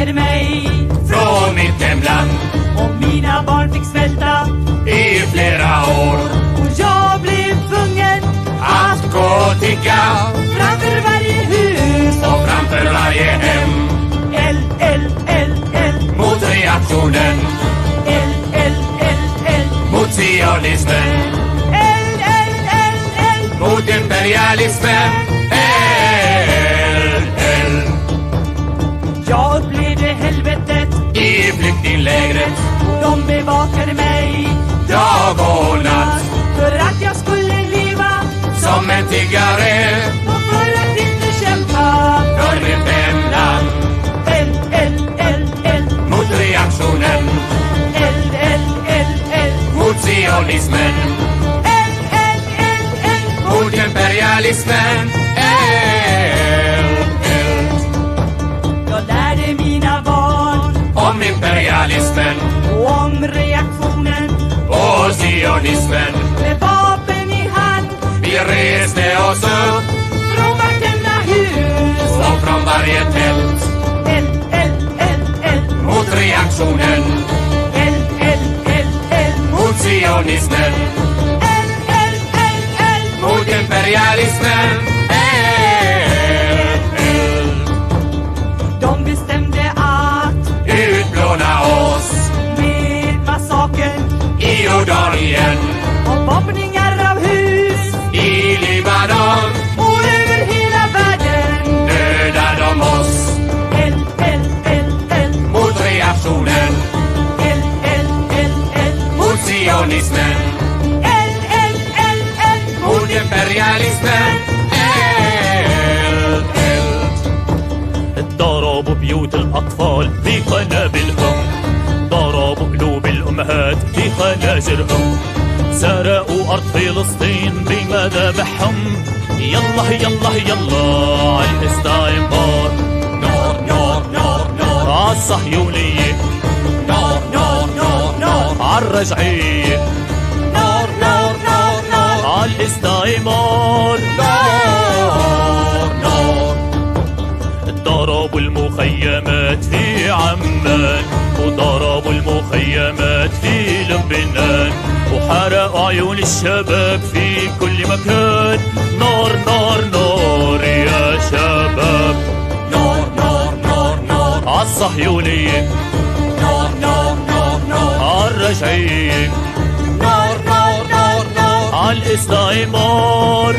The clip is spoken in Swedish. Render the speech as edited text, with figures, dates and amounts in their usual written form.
bevakade mig från mitt hemland. och mina barn fick svälta I flera år och jag blev tvungen att gå och tigga framför varje hus och framför varje hem. L Mot reaktionen, L mot sionismen, L mot imperialismen. Jag upplevde helvetet I flyktinglägret, de bevakade mig dag och natt, för att jag skulle leva som en tiggare och för att inte kämpa för mitt hemland. L Mot reaktionen, mot sionismen, mot imperialismen. Jag lärde mina barn Om imperialismen och om reaktionen och sionismen. med vapen i hand Vi reste oss upp från vartenda hus och från varje tält mot reaktionen, mot sionismen, mot imperialismen. De bestämde att Utplåna oss med massakern I Jordanien, och bombningar av hus I Libanon. och över hela världen Döda de oss mot reaktionen, mot sionismen, mot imperialismen. ضربوا بيوت الأطفال في قنابلهم، ضربوا قلوب الأمهات في خناجرهم، سرقوا أرض فلسطين بمذابحهم. يلا يلا يلا عالاستعمار، نار نار نار نار عالصهيونية، نار نار نار نار عالرجعية، نار نار نار نار عالاستعمار. نار نار. ضربوا المخيمات في عمان، وضربوا المخيمات في لبنان، وحرقوا عيون الشباب في كل مكان. نار نار نار يا شباب، نار نار نار نار عالصهيونية، نار نار نار نار عالرجعية، نار نار نار نار عالاستعمار.